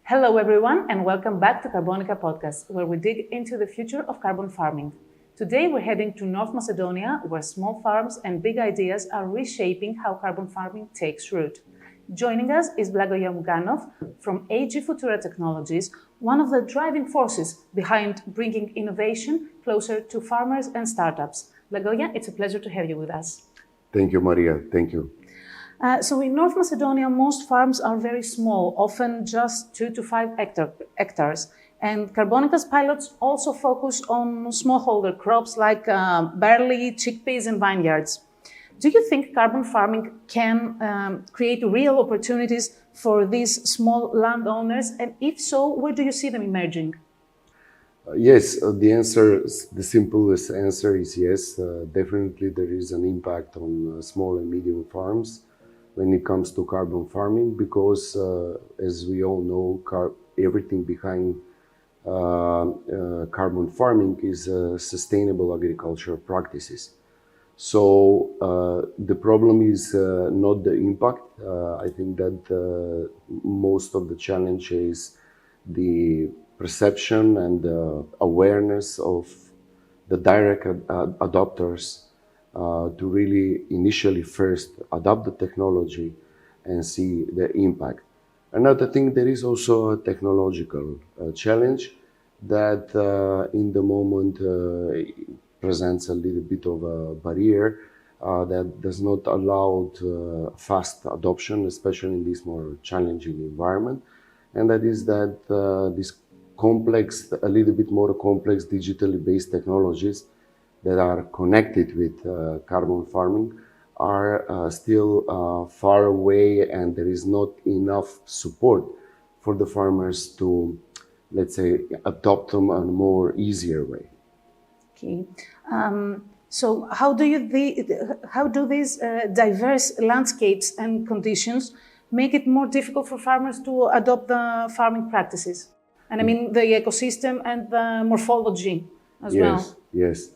Hello, everyone, and welcome back to CARBONICA podcast, where we dig into the future of carbon farming. Today, we're heading to North Macedonia, where small farms and big ideas are reshaping how carbon farming takes root. Joining us is Blagoja Mukanov from AgFutura Technologies, one of the driving forces behind bringing innovation closer to farmers and startups. Blagoja, it's a pleasure to have you with us. Thank you, Maria. Thank you. So in North Macedonia, most farms are very small, often just 2 to 5 hectares. And Carbonica's pilots also focus on smallholder crops like barley, chickpeas, and vineyards. Do you think carbon farming can create real opportunities for these small landowners? And if so, where do you see them emerging? Yes, the simplest answer is yes. Definitely there is an impact on small and medium farms when it comes to carbon farming because, as we all know, everything behind carbon farming is sustainable agricultural practices. So the problem is not the impact. I think that most of the challenge is the perception and awareness of the direct adopters to really initially first adopt the technology and see the impact. Another thing, there is also a technological challenge that in the moment presents a little bit of a barrier that does not allow fast adoption, especially in this more challenging environment. And that is that this complex, a little bit more complex digitally based technologies that are connected with carbon farming are still far away, and there is not enough support for the farmers to, let's say, adopt them in a more easier way. Okay. So how do these diverse landscapes and conditions make it more difficult for farmers to adopt the farming practices? And I mean the ecosystem and the morphology as well. Yes.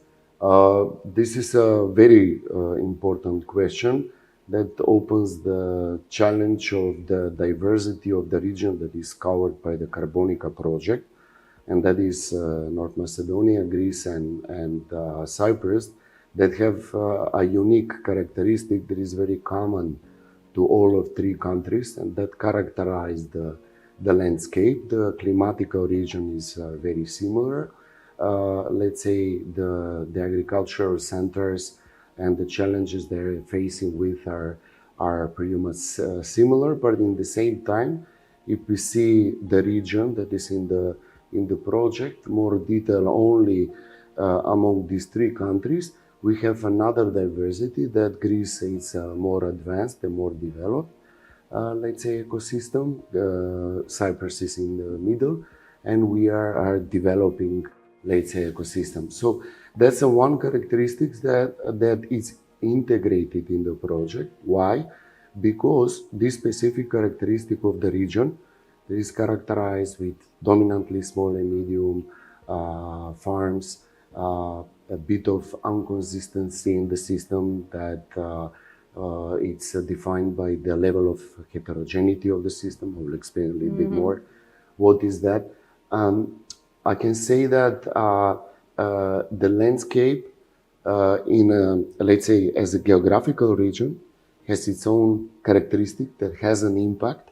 This is a very important question that opens the challenge of the diversity of the region that is covered by the CARBONICA project, and that is North Macedonia, Greece, and Cyprus, that have a unique characteristic that is very common to all of three countries, and that characterize the landscape. The climatical region is very similar. Let's say the agricultural centers and the challenges they're facing with are pretty much similar, but in the same time, if we see the region that is in the project, more detail only among these three countries, we have another diversity that Greece is more advanced and more developed, let's say, ecosystem. Cyprus is in the middle, and we are developing, let's say, ecosystem. So that's one characteristic that is integrated in the project. Why? Because this specific characteristic of the region is characterized with dominantly small and medium farms, a bit of inconsistency in the system that it's defined by the level of heterogeneity of the system. I will explain a little bit more. What is that? I can say that the landscape let's say, as a geographical region has its own characteristic that has an impact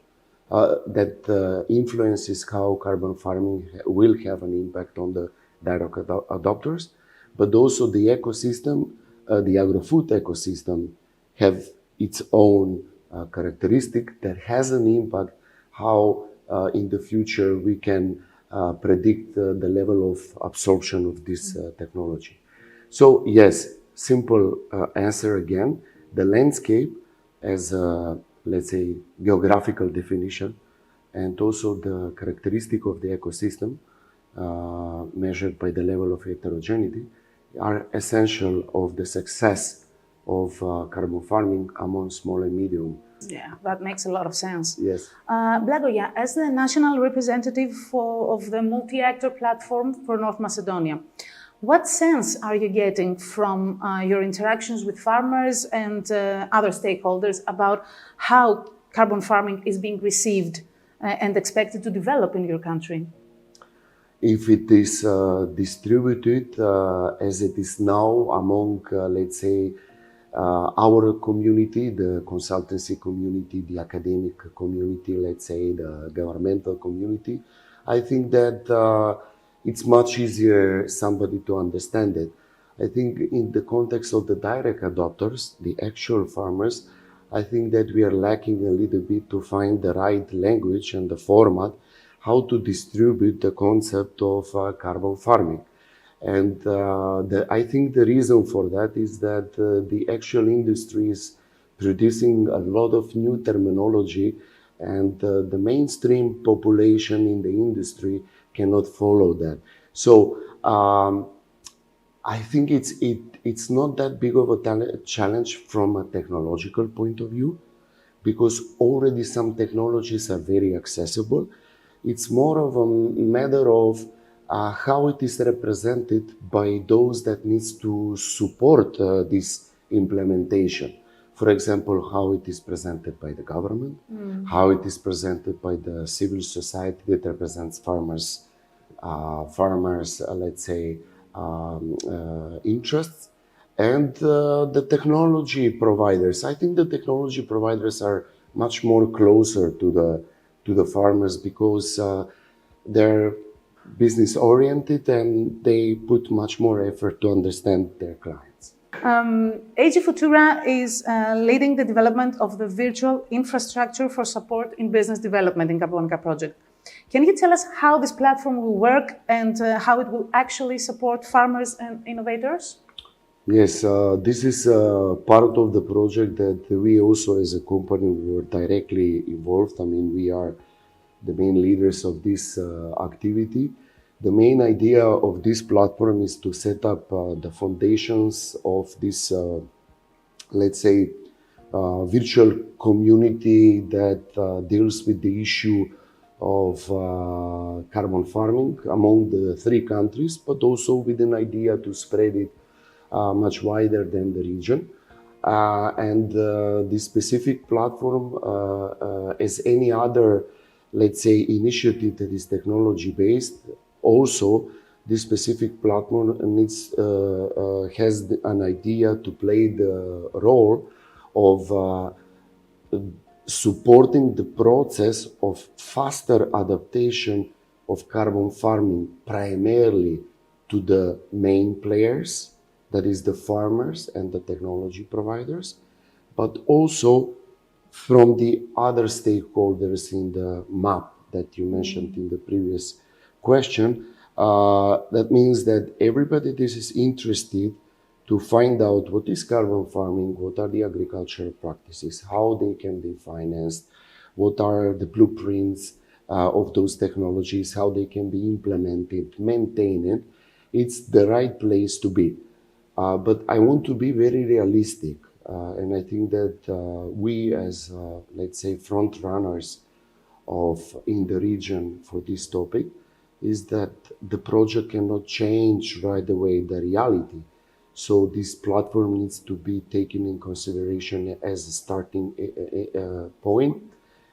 that influences how carbon farming will have an impact on the direct adopters, but also the ecosystem, the agro-food ecosystem have its own characteristic that has an impact how in the future we can predict the level of absorption of this technology. So yes, simple answer again, the landscape as a, let's say, geographical definition, and also the characteristic of the ecosystem measured by the level of heterogeneity are essential of the success of carbon farming among small and medium. Yeah, that makes a lot of sense. Yes. Blagoja, as the national representative of the multi-actor platform for North Macedonia, what sense are you getting from your interactions with farmers and other stakeholders about how carbon farming is being received and expected to develop in your country? If it is distributed as it is now among, let's say, our community, the consultancy community, the academic community, let's say, the governmental community, I think that it's much easier somebody to understand it. I think in the context of the direct adopters, the actual farmers, I think that we are lacking a little bit to find the right language and the format how to distribute the concept of carbon farming. And I think the reason for that is that the actual industry is producing a lot of new terminology, and the mainstream population in the industry cannot follow that. So I think it's not that big of a challenge from a technological point of view, because already some technologies are very accessible. It's more of a matter of how it is represented by those that needs to support this implementation. For example, how it is presented by the government, how it is presented by the civil society that represents farmers, let's say, interests, and the technology providers. I think the technology providers are much more closer to the farmers, because they're business oriented and they put much more effort to understand their clients. AgFutura is leading the development of the virtual infrastructure for support in business development in CARBONICA project. Can you tell us how this platform will work and how it will actually support farmers and innovators? Yes, this is part of the project that we also as a company were directly involved. I mean, we are the main leaders of this activity. The main idea of this platform is to set up the foundations of this, let's say, virtual community that deals with the issue of carbon farming among the 3 countries, but also with an idea to spread it much wider than the region. And this specific platform, as any other, let's say, initiative that is technology-based, also this specific platform has an idea to play the role of supporting the process of faster adaptation of carbon farming, primarily to the main players, that is the farmers and the technology providers, but also from the other stakeholders in the map that you mentioned in the previous question. That means that everybody that is interested to find out what is carbon farming, what are the agricultural practices, how they can be financed, what are the blueprints of those technologies, how they can be implemented, maintained, it's the right place to be. But I want to be very realistic, and I think that we as, let's say, front runners in the region for this topic, is that the project cannot change right away the reality. So this platform needs to be taken in consideration as a starting point.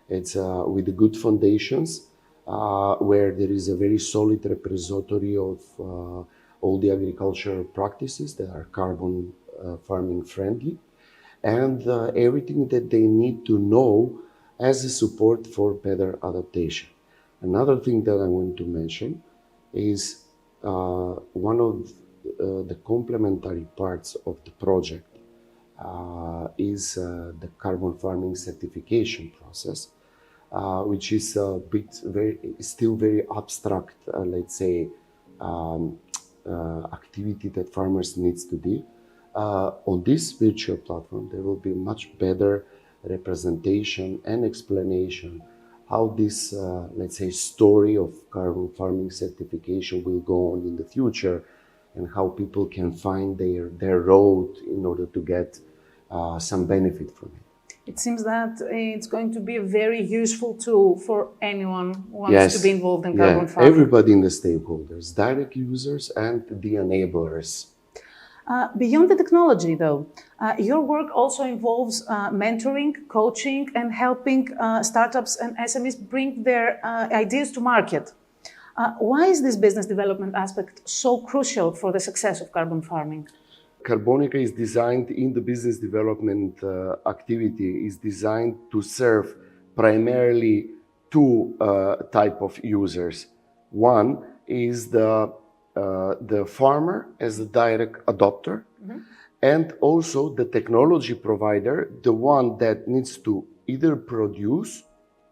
It's with the good foundations, where there is a very solid repository of all the agricultural practices that are carbon farming friendly, and everything that they need to know as a support for better adaptation. Another thing that I want to mention is one of the complementary parts of the project is the carbon farming certification process, which is a bit still very abstract, let's say, activity that farmers needs to do. On this virtual platform, there will be much better representation and explanation how this, let's say, story of carbon farming certification will go on in the future, and how people can find their road in order to get some benefit from it. It seems that it's going to be a very useful tool for anyone who wants to be involved in carbon farming. Everybody in the stakeholders, direct users and the enablers. Beyond the technology, though, your work also involves mentoring, coaching, and helping startups and SMEs bring their ideas to market. Why is this business development aspect so crucial for the success of carbon farming? CARBONICA is designed in the business development activity is designed to serve primarily two type of users. One is the farmer as a direct adopter, and also the technology provider, the one that needs to either produce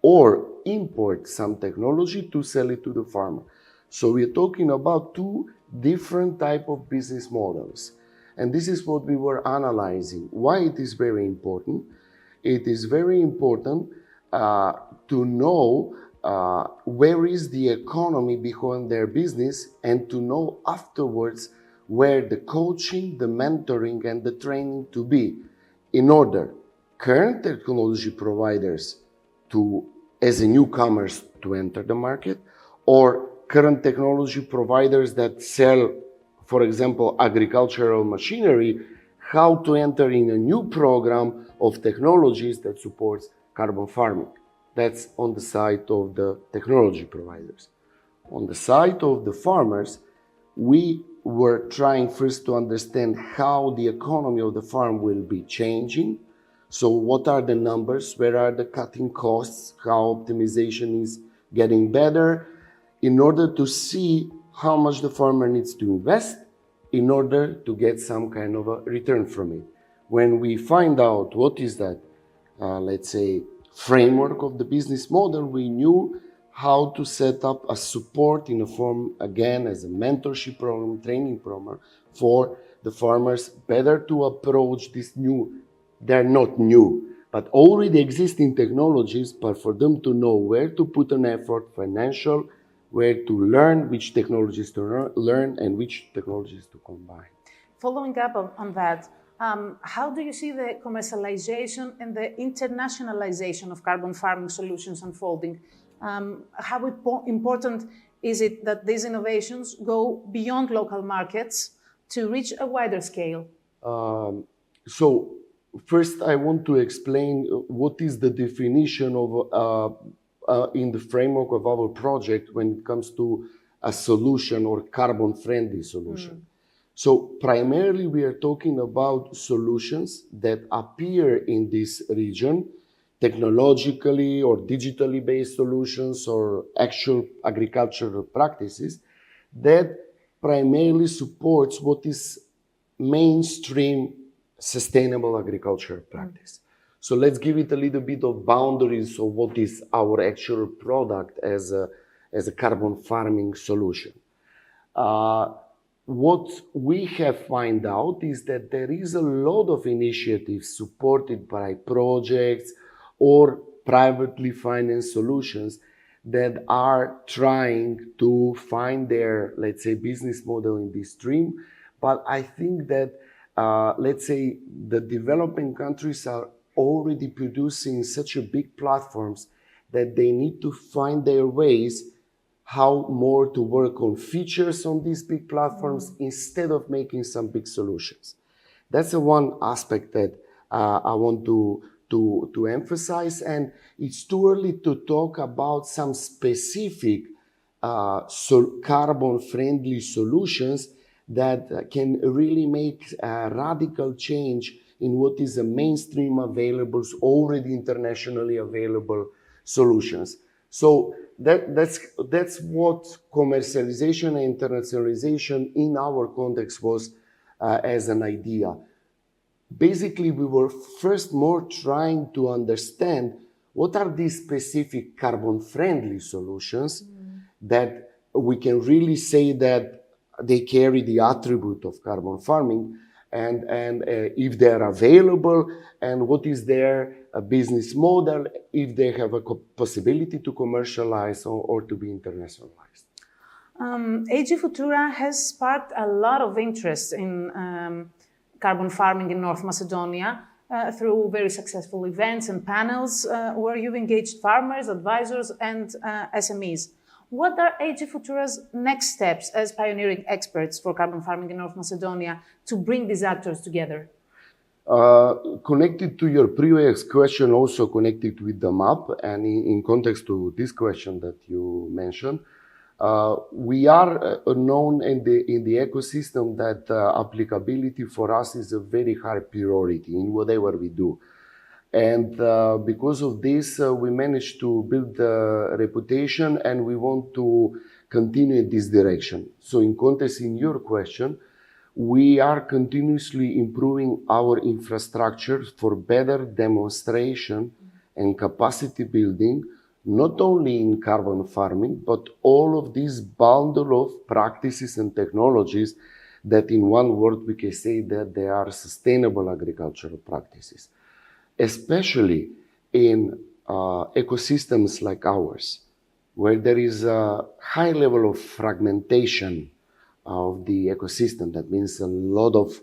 or import some technology to sell it to the farmer. So we're talking about two different type of business models. And this is what we were analyzing. Why it is very important? It is very important to know where is the economy behind their business, and to know afterwards where the coaching, the mentoring, and the training to be, in order current technology providers to, as a newcomers, to enter the market, or current technology providers that sell, for example, agricultural machinery, how to enter in a new program of technologies that supports carbon farming. That's on the side of the technology providers. On the side of the farmers, we were trying first to understand how the economy of the farm will be changing. So what are the numbers? Where are the cutting costs? How optimization is getting better? In order to see how much the farmer needs to invest in order to get some kind of a return from it. When we find out what is that, let's say, framework of the business model, we knew how to set up a support in a form, again, as a mentorship program, training program for the farmers, better to approach this new, they're not new, but already existing technologies, but for them to know where to put an effort, financial, where to learn, which technologies to learn, and which technologies to combine. Following up on that, how do you see the commercialization and the internationalization of carbon farming solutions unfolding? How important is it that these innovations go beyond local markets to reach a wider scale? So first I want to explain what is the definition of in the framework of our project when it comes to a solution or carbon-friendly solution. So primarily we are talking about solutions that appear in this region, technologically or digitally based solutions or actual agricultural practices that primarily supports what is mainstream sustainable agricultural practice. So let's give it a little bit of boundaries of what is our actual product as a carbon farming solution. What we have found out is that there is a lot of initiatives supported by projects or privately financed solutions that are trying to find their, let's say, business model in this stream. But I think that, let's say, the developing countries are already producing such a big platforms that they need to find their ways how more to work on features on these big platforms instead of making some big solutions. That's the one aspect that I want to emphasize, and it's too early to talk about some specific carbon-friendly solutions that can really make a radical change in what is a mainstream available, already internationally available solutions. So that's what commercialization and internationalization in our context was as an idea. Basically, we were first more trying to understand what are these specific carbon-friendly solutions that we can really say that they carry the attribute of carbon farming, and if they're available, and what is their business model, if they have a possibility to commercialize or to be internationalized. AgFutura has sparked a lot of interest in carbon farming in North Macedonia through very successful events and panels where you've engaged farmers, advisors, and SMEs. What are AgFutura's next steps as pioneering experts for carbon farming in North Macedonia to bring these actors together? Connected to your previous question, also connected with the map, and in context to this question that you mentioned, we are known in the ecosystem that applicability for us is a very high priority in whatever we do. And because of this, we managed to build a reputation, and we want to continue in this direction. So in context in your question, we are continuously improving our infrastructure for better demonstration and capacity building, not only in carbon farming, but all of this bundle of practices and technologies that in one word we can say that they are sustainable agricultural practices, especially in ecosystems like ours, where there is a high level of fragmentation of the ecosystem. That means a lot of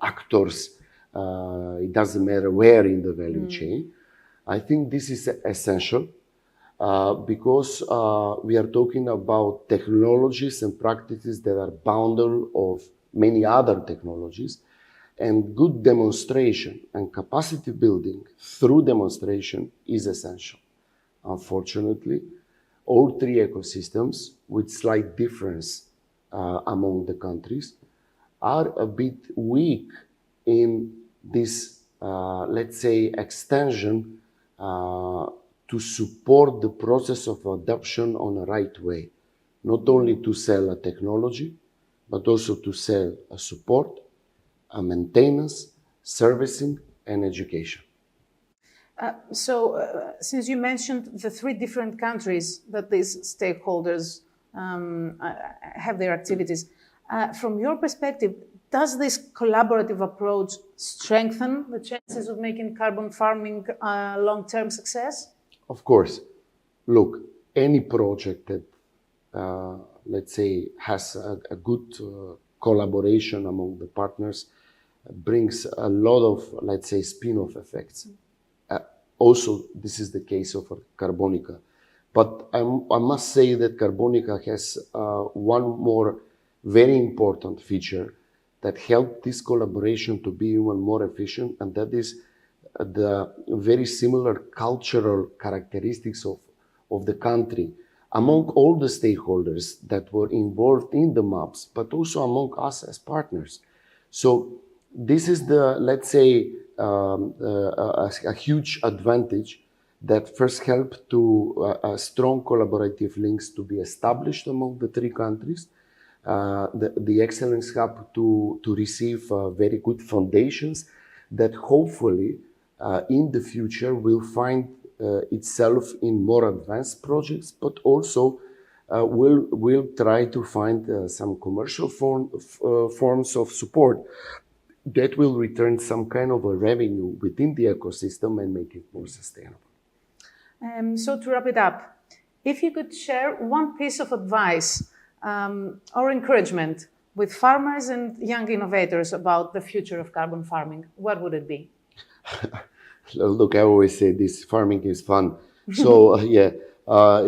actors, it doesn't matter where in the value chain. I think this is essential because we are talking about technologies and practices that are bundle of many other technologies, and good demonstration and capacity building through demonstration is essential. Unfortunately, all three ecosystems, with slight difference among the countries, are a bit weak in this, let's say, extension to support the process of adoption on a right way. Not only to sell a technology, but also to sell a support, a maintenance, servicing, and education. Since you mentioned the three different countries that these stakeholders have their activities, from your perspective, does this collaborative approach strengthen the chances of making carbon farming a long-term success? Of course. Look, any project that, let's say, has a good collaboration among the partners brings a lot of, let's say, spin-off effects. Also, this is the case of CARBONICA. But I must say that CARBONICA has one more very important feature that helped this collaboration to be even more efficient, and that is the very similar cultural characteristics of the country among all the stakeholders that were involved in the maps, but also among us as partners. So this is the, let's say, a huge advantage that first helped to strong collaborative links to be established among the three countries, the Excellence Hub to receive very good foundations that hopefully in the future will find itself in more advanced projects, but also will try to find some commercial forms of support that will return some kind of a revenue within the ecosystem and make it more sustainable. So to wrap it up, if you could share one piece of advice or encouragement with farmers and young innovators about the future of carbon farming, what would it be? Look, I always say this: farming is fun. So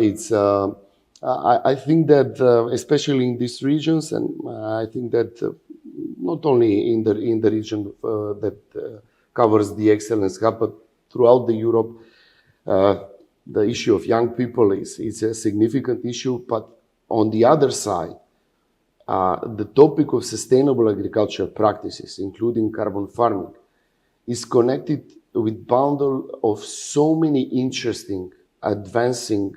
it's. I think that especially in these regions, and I think that not only in the region that covers the Excellence Hub, but throughout the Europe, the issue of young people is a significant issue. But on the other side, the topic of sustainable agricultural practices, including carbon farming, is connected with bundle of so many interesting, advancing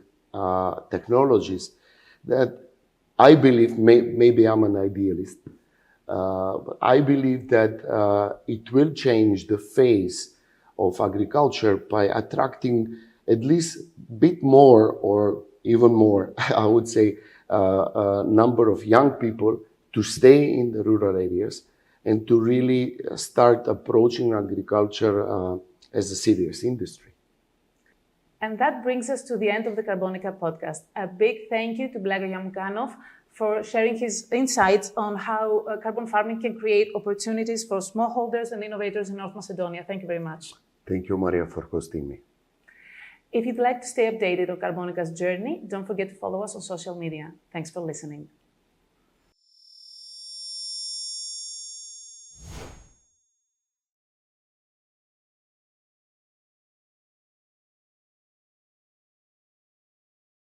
technologies that I believe, maybe I'm an idealist, but I believe that it will change the face of agriculture by attracting at least a bit more, or even more, I would say, a number of young people to stay in the rural areas and to really start approaching agriculture as a serious industry. And that brings us to the end of the CARBONICA podcast. A big thank you to Blagoja Mukanov for sharing his insights on how carbon farming can create opportunities for smallholders and innovators in North Macedonia. Thank you very much. Thank you, Maria, for hosting me. If you'd like to stay updated on Carbonica's journey, don't forget to follow us on social media. Thanks for listening.